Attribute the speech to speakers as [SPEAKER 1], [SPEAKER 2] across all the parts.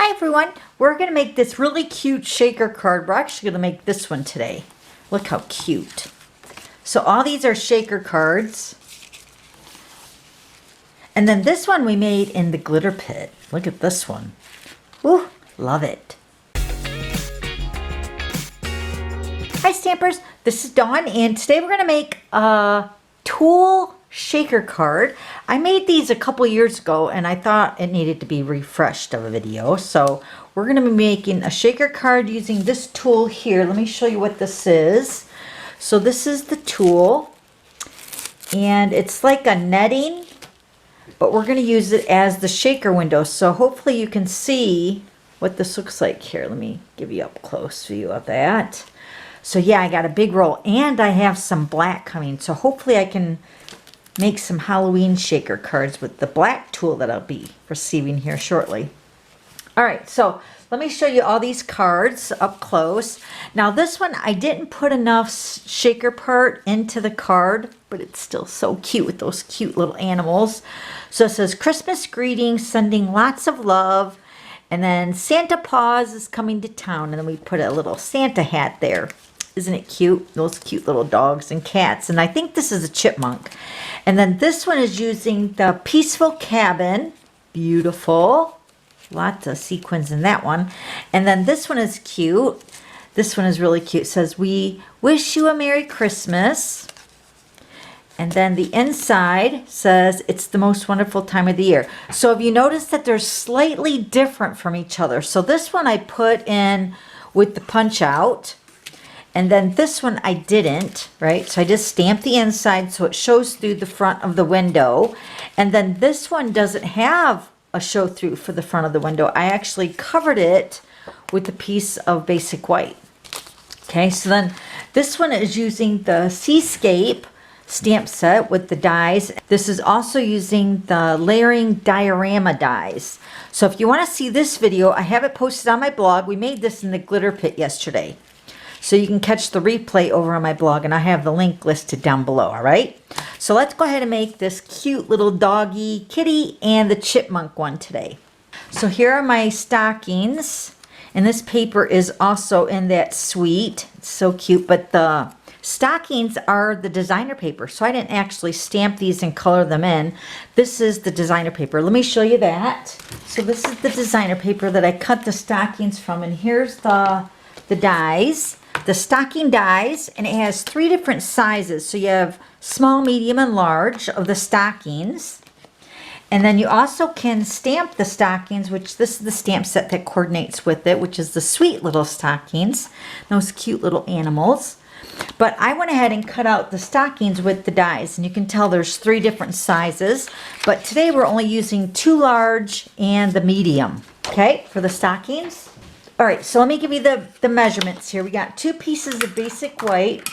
[SPEAKER 1] Hi everyone, we're going to make this really cute shaker card. We're actually going to make this one today. Look how cute. So all these are shaker cards. And then this one we made in the glitter pit. Look at this one. Ooh, love it. Hi Stampers, this is Dawn and today we're going to make a tulle shaker card. I made these a couple years ago and I thought it needed to be refreshed of a video. So we're going to be making a shaker card using this tulle here. Let me show you what this is. So this is the tulle and it's like a netting, but we're going to use it as the shaker window. So hopefully you can see what this looks like here. Let me give you up close view of that. So yeah, I got a big roll and I have some black coming. So hopefully I can make some Halloween shaker cards with the black tulle that I'll be receiving here shortly. All right, so let me show you all these cards up close. Now this one, I didn't put enough shaker part into the card, but it's still so cute with those cute little animals. So it says, Christmas greetings, sending lots of love. And then Santa Paws is coming to town. And then we put a little Santa hat there. Isn't it cute? Those cute little dogs and cats. And I think this is a chipmunk. And then this one is using the Peaceful Cabin. Beautiful. Lots of sequins in that one. And then this one is cute. This one is really cute. It says, we wish you a Merry Christmas. And then the inside says, it's the most wonderful time of the year. So if you notice that they're slightly different from each other. So this one I put in with the punch out. And then this one I didn't, right? So I just stamped the inside so it shows through the front of the window. And then this one doesn't have a show through for the front of the window. I actually covered it with a piece of basic white. Okay, so then this one is using the Seascape stamp set with the dies. This is also using the layering diorama dies. So if you want to see this video, I have it posted on my blog. We made this in the glitter pit yesterday. So you can catch the replay over on my blog, and I have the link listed down below, all right? So let's go ahead and make this cute little doggy kitty and the chipmunk one today. So here are my stockings, and this paper is also in that suite. It's so cute, but the stockings are the designer paper, so I didn't actually stamp these and color them in. This is the designer paper. Let me show you that. So this is the designer paper that I cut the stockings from, and here's the dies. The stocking dies, and it has 3 different sizes. So you have small, medium, and large of the stockings. And then you also can stamp the stockings, which this is the stamp set that coordinates with it, which is the sweet little stockings, those cute little animals. But I went ahead and cut out the stockings with the dies, and you can tell there's 3 different sizes. But today we're only using 2 large and the medium, okay, for the stockings. All right, so let me give you the measurements here. We got 2 pieces of basic white.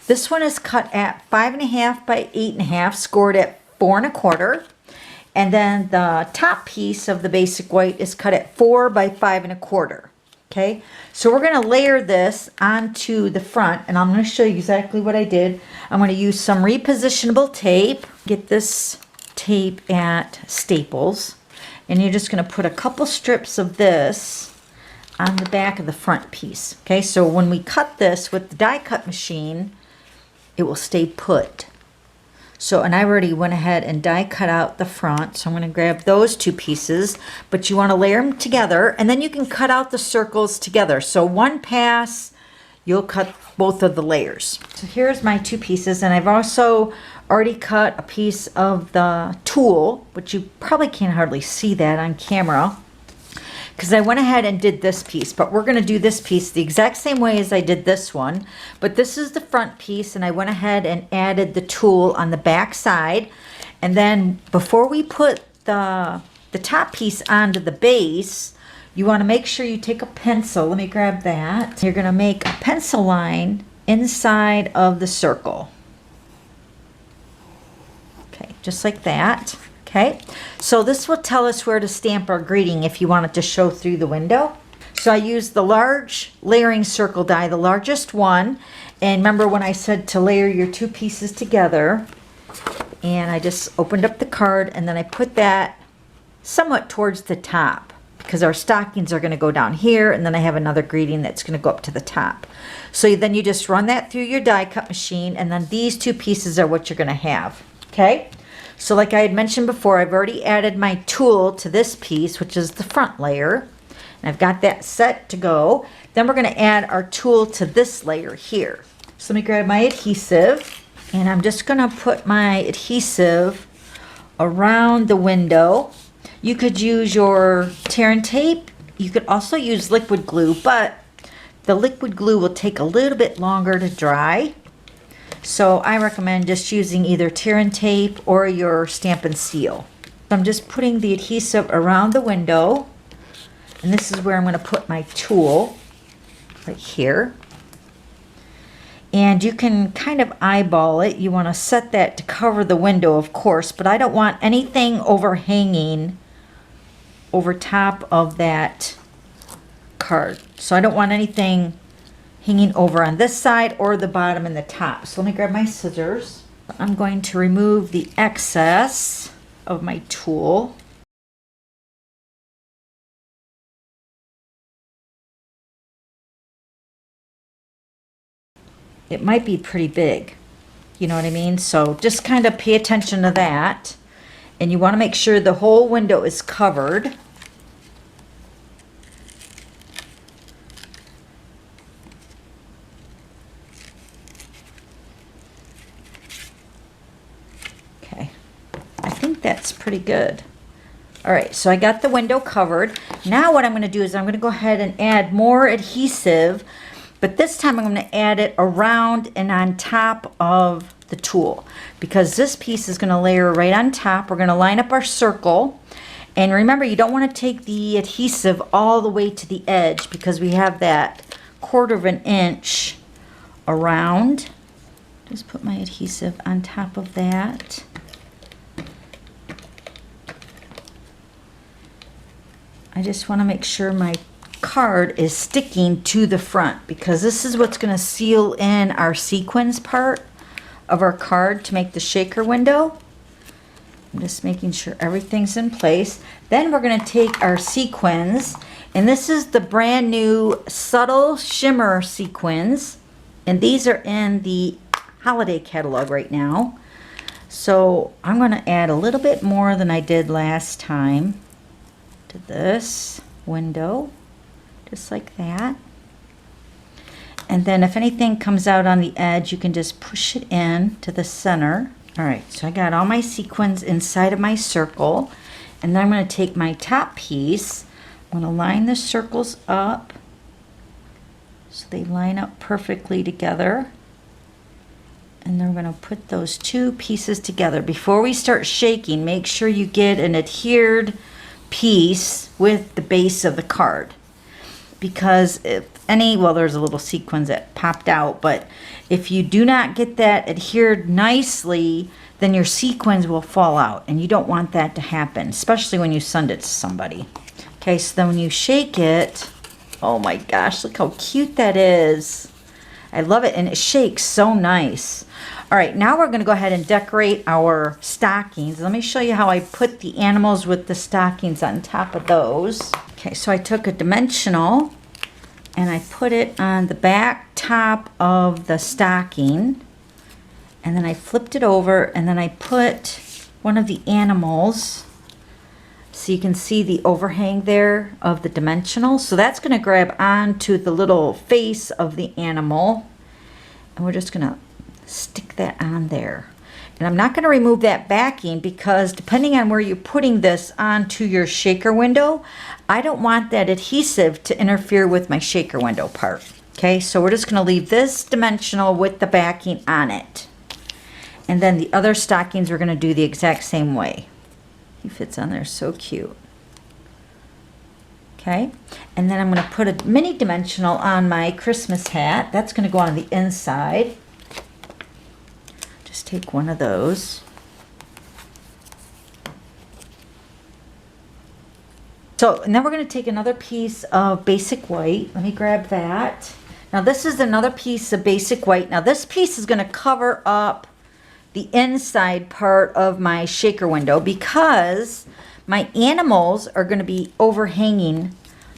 [SPEAKER 1] This one is cut at 5.5 by 8.5, scored at 4 1/4. And then the top piece of the basic white is cut at 4 by 5 1/4. Okay, so we're going to layer this onto the front, and I'm going to show you exactly what I did. I'm going to use some repositionable tape. Get this tape at Staples, and you're just going to put a couple strips of this on the back of the front piece. Okay, so when we cut this with the die cut machine, it will stay put. So, and I already went ahead and die cut out the front, so I'm going to grab those 2 pieces, but you want to layer them together, and then you can cut out the circles together. So one pass, you'll cut both of the layers. So here's my 2 pieces, and I've also already cut a piece of the tulle, but you probably can't hardly see that on camera, because I went ahead and did this piece, but we're going to do this piece the exact same way as I did this one. But this is the front piece, and I went ahead and added the tulle on the back side. And then before we put the top piece onto the base, you want to make sure you take a pencil. Let me grab that. You're going to make a pencil line inside of the circle. Okay, just like that. Okay, so this will tell us where to stamp our greeting if you want it to show through the window. So I used the large layering circle die, the largest one. And remember when I said to layer your 2 pieces together, and I just opened up the card and then I put that somewhat towards the top. because our stockings are going to go down here, and then I have another greeting that's going to go up to the top. So then you just run that through your die cut machine, and then these two pieces are what you're going to have. Okay, so like I had mentioned before, I've already added my tulle to this piece, which is the front layer, and I've got that set to go. Then we're going to add our tulle to this layer here. So let me grab my adhesive, and I'm just going to put my adhesive around the window. You could use your tear and tape. You could also use liquid glue, but the liquid glue will take a little bit longer to dry. So I recommend just using either tear and tape or your Stampin' Seal. So I'm just putting the adhesive around the window, and this is where I'm going to put my tulle, right here. And you can kind of eyeball it. You want to set that to cover the window, of course, but I don't want anything overhanging over top of that card. So I don't want anything hanging over on this side or the bottom and the top. So let me grab my scissors. I'm going to remove the excess of my tulle. It might be pretty big, you know what I mean? So just kind of pay attention to that. And you want to make sure the whole window is covered. Okay, I think that's pretty good. All right, so I got the window covered. Now what I'm going to do is I'm going to go ahead and add more adhesive, but this time I'm going to add it around and on top of the tulle, because this piece is going to layer right on top. We're going to line up our circle, and remember, you don't want to take the adhesive all the way to the edge because we have that 1/4 of an inch around. Just put my adhesive on top of that. I just want to make sure my card is sticking to the front, because this is what's going to seal in our sequins part of our card to make the shaker window. I'm just making sure everything's in place. Then we're going to take our sequins, and this is the brand new subtle shimmer sequins, and these are in the holiday catalog right now. So I'm going to add a little bit more than I did last time to this window, just like that. And then if anything comes out on the edge, you can just push it in to the center. All right, so I got all my sequins inside of my circle, and then I'm going to take my top piece. I'm going to line the circles up so they line up perfectly together. And then we're going to put those two pieces together. Before we start shaking, make sure you get an adhered piece with the base of the card, because if any, well, there's a little sequins that popped out, but if you do not get that adhered nicely, then your sequins will fall out, and you don't want that to happen, especially when you send it to somebody. Okay, so then when you shake it, oh my gosh, look how cute that is. I love it, and it shakes so nice. All right, now we're going to go ahead and decorate our stockings. Let me show you how I put the animals with the stockings on top of those. Okay, so I took a dimensional and I put it on the back top of the stocking, and then I flipped it over, and then I put one of the animals, so you can see the overhang there of the dimensional. So that's going to grab onto the little face of the animal, and we're just going to stick that on there. And I'm not going to remove that backing, because depending on where you're putting this onto your shaker window, I don't want that adhesive to interfere with my shaker window part. Okay, so we're just going to leave this dimensional with the backing on it. And then the other stockings we're going to do the exact same way. He fits on there so cute. Okay, and then I'm going to put a mini dimensional on my Christmas hat. That's going to go on the inside. Just take one of those. So, and then we're going to take another piece of basic white. Let me grab that. Now this is another piece of basic white. Now this piece is going to cover up the inside part of my shaker window, because my animals are going to be overhanging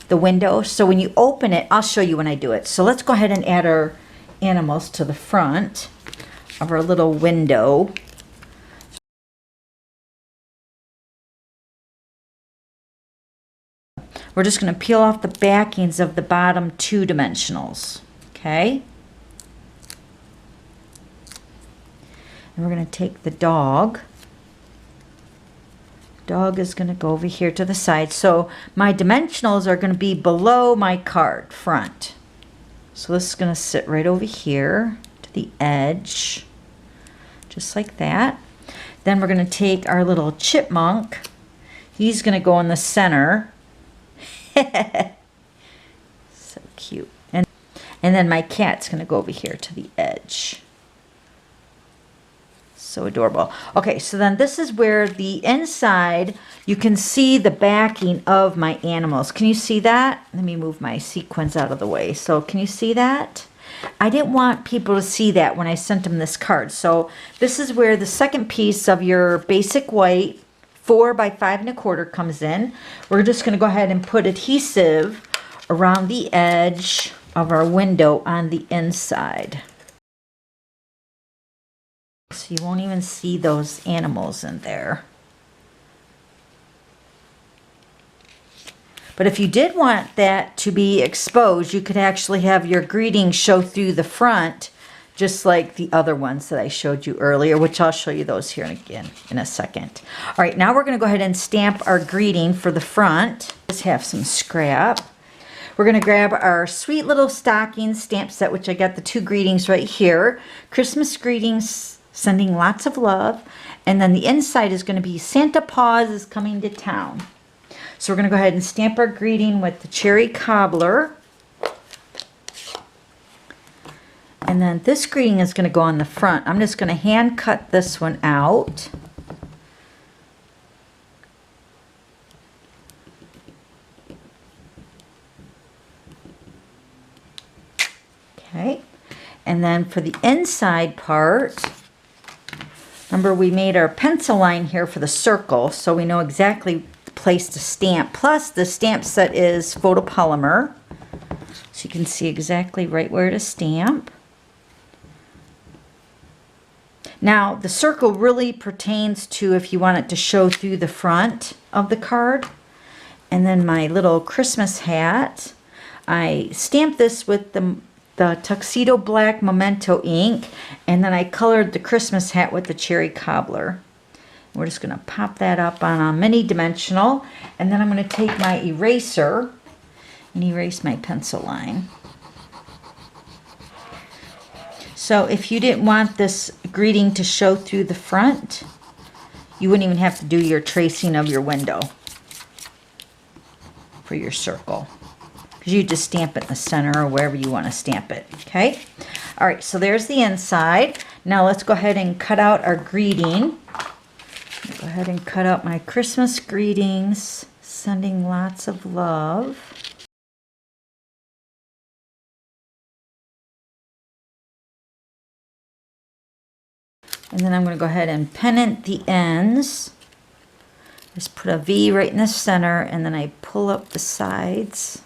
[SPEAKER 1] the window. So when you open it, I'll show you when I do it. So let's go ahead and add our animals to the front of our little window. We're just going to peel off the backings of the bottom 2 dimensionals. Okay. And we're going to take the dog. Dog is going to go over here to the side. So my dimensionals are going to be below my card front. So this is going to sit right over here to the edge, just like that. Then we're going to take our little chipmunk. He's going to go in the center. So cute. And then my cat's going to go over here to the edge. So adorable. Okay, so then this is where the inside, you can see the backing of my animals. Can you see that? Let me move my sequins out of the way. So can you see that? I didn't want people to see that when I sent them this card. So this is where the second piece of your basic white 4 by 5 1/4 comes in. We're just going to go ahead and put adhesive around the edge of our window on the inside. So you won't even see those animals in there. But if you did want that to be exposed, you could actually have your greeting show through the front, just like the other ones that I showed you earlier, which I'll show you those here again in a second. All right, now we're going to go ahead and stamp our greeting for the front. Just have some scrap. We're going to grab our sweet little stocking stamp set, which I got the 2 greetings right here. Christmas greetings, sending lots of love. And then the inside is going to be Santa Paws is coming to town. So we're going to go ahead and stamp our greeting with the cherry cobbler. And then this greeting is going to go on the front. I'm just going to hand cut this one out. Okay. And then for the inside part, remember we made our pencil line here for the circle, so we know exactly the place to stamp. Plus the stamp set is photopolymer, so you can see exactly right where to stamp. Now the circle really pertains to if you want it to show through the front of the card. And then my little Christmas hat, I stamped this with the tuxedo black memento ink, and then I colored the Christmas hat with the cherry cobbler. We're just going to pop that up on a mini dimensional, and then I'm going to take my eraser and erase my pencil line. So if you didn't want this greeting to show through the front, you wouldn't even have to do your tracing of your window for your circle, because you just stamp it in the center or wherever you want to stamp it. Okay. All right. So there's the inside. Now let's go ahead and cut out our greeting. Go ahead and cut out my Christmas greetings, sending lots of love. And then I'm going to go ahead and pennant the ends. Just put a V right in the center, and then I pull up the sides.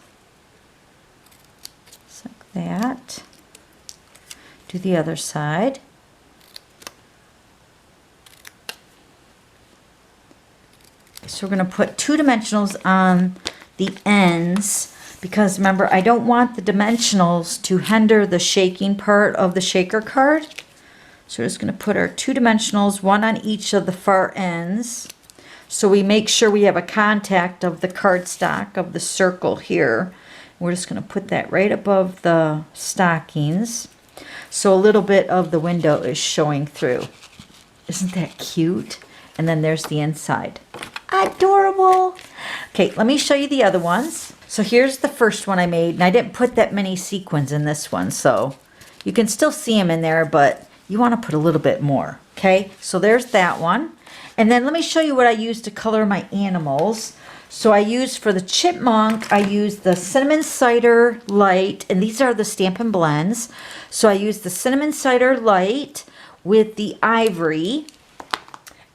[SPEAKER 1] Just like that. Do the other side. So we're going to put 2 dimensionals on the ends, because remember, I don't want the dimensionals to hinder the shaking part of the shaker card. So we're just going to put our 2 dimensionals, 1 on each of the far ends. So we make sure we have a contact of the cardstock of the circle here. We're just going to put that right above the stockings. So a little bit of the window is showing through. Isn't that cute? And then there's the inside. Adorable. Okay, let me show you the other ones. So here's the first one I made, and I didn't put that many sequins in this one, so you can still see them in there, but you want to put a little bit more. Okay, so there's that one. And then let me show you what I used to color my animals. So I used for the chipmunk, I used the cinnamon cider light, and these are the Stampin' Blends. So I used the cinnamon cider light with the ivory.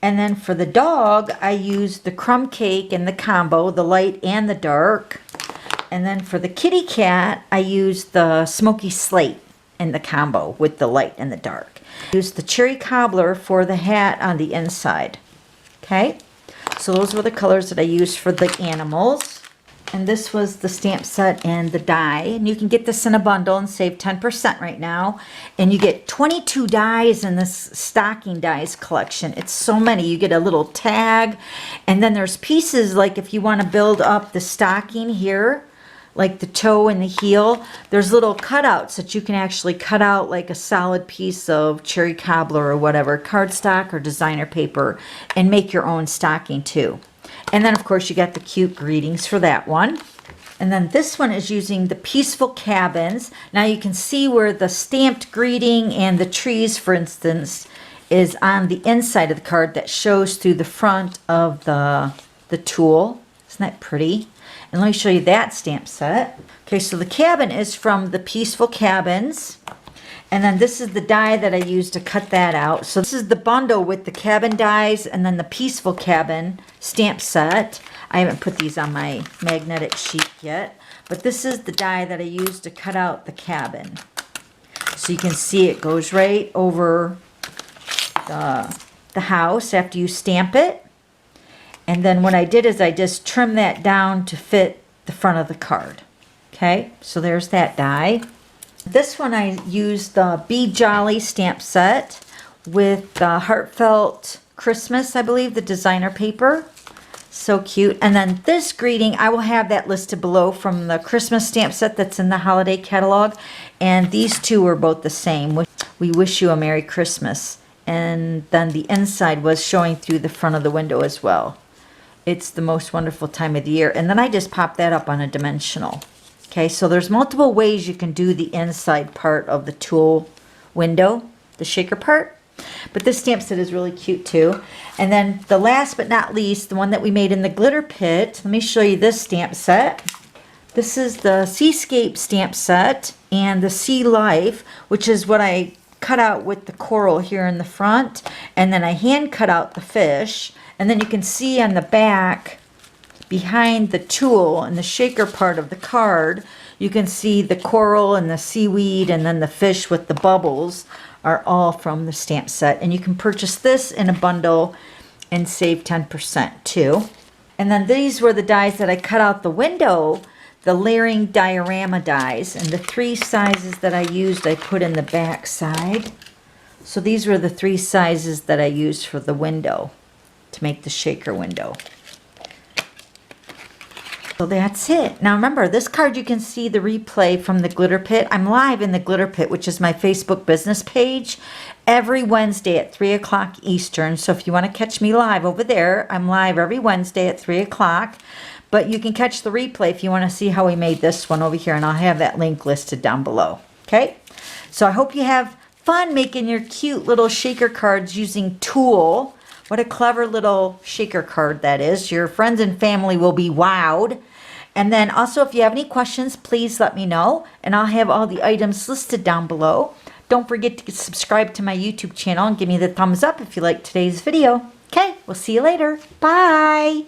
[SPEAKER 1] And then for the dog, I used the crumb cake in the combo, the light and the dark. And then for the kitty cat, I used the smoky slate in the combo with the light and the dark. I used the cherry cobbler for the hat on the inside. Okay, so those were the colors that I used for the animals. And this was the stamp set and the die. And you can get this in a bundle and save 10% right now. And you get 22 dies in this stocking dies collection. It's so many. You get a little tag. And then there's pieces like if you want to build up the stocking here, like the toe and the heel, there's little cutouts that you can actually cut out like a solid piece of cherry cobbler or whatever, cardstock or designer paper, and make your own stocking too. And then, of course, you got the cute greetings for that one. And then this one is using the Peaceful Cabins. Now you can see where the stamped greeting and the trees, for instance, is on the inside of the card that shows through the front of the tool. Isn't that pretty? And let me show you that stamp set. Okay, so the cabin is from the Peaceful Cabins. And then this is the die that I used to cut that out. So this is the bundle with the cabin dies and then the Peaceful Cabin stamp set. I haven't put these on my magnetic sheet yet. But this is the die that I used to cut out the cabin. So you can see it goes right over the house after you stamp it. And then what I did is I just trimmed that down to fit the front of the card. Okay, so there's that die. This one I used the Be Jolly stamp set with the Heartfelt Christmas, I believe, the designer paper. So cute. And then this greeting, I will have that listed below from the Christmas stamp set that's in the holiday catalog. And these two were both the same. We wish you a Merry Christmas. And then the inside was showing through the front of the window as well. It's the most wonderful time of the year. And then I just popped that up on a dimensional. Okay, so there's multiple ways you can do the inside part of the tool window, the shaker part. But this stamp set is really cute too. And then the last but not least, the one that we made in the glitter pit. Let me show you this stamp set. This is the Seascape stamp set and the Sea Life, which is what I cut out with the coral here in the front. And then I hand cut out the fish. And then you can see on the back, behind the tool and the shaker part of the card, you can see the coral and the seaweed and then the fish with the bubbles are all from the stamp set. And you can purchase this in a bundle and save 10% too. And then these were the dies that I cut out the window, the layering diorama dies. And the three sizes that I used, I put in the back side. So these were the three sizes that I used for the window to make the shaker window. So that's it. Now remember, this card you can see the replay from the Glitter Pit. I'm live in the Glitter Pit, which is my Facebook business page, every Wednesday at 3 o'clock Eastern. So if you want to catch me live over there, I'm live every Wednesday at 3 o'clock. But you can catch the replay if you want to see how we made this one over here, and I'll have that link listed down below. Okay? So I hope you have fun making your cute little shaker cards using tulle. What a clever little shaker card that is. Your friends and family will be wowed. And then also, if you have any questions, please let me know. And I'll have all the items listed down below. Don't forget to subscribe to my YouTube channel and give me the thumbs up if you like today's video. Okay, we'll see you later. Bye.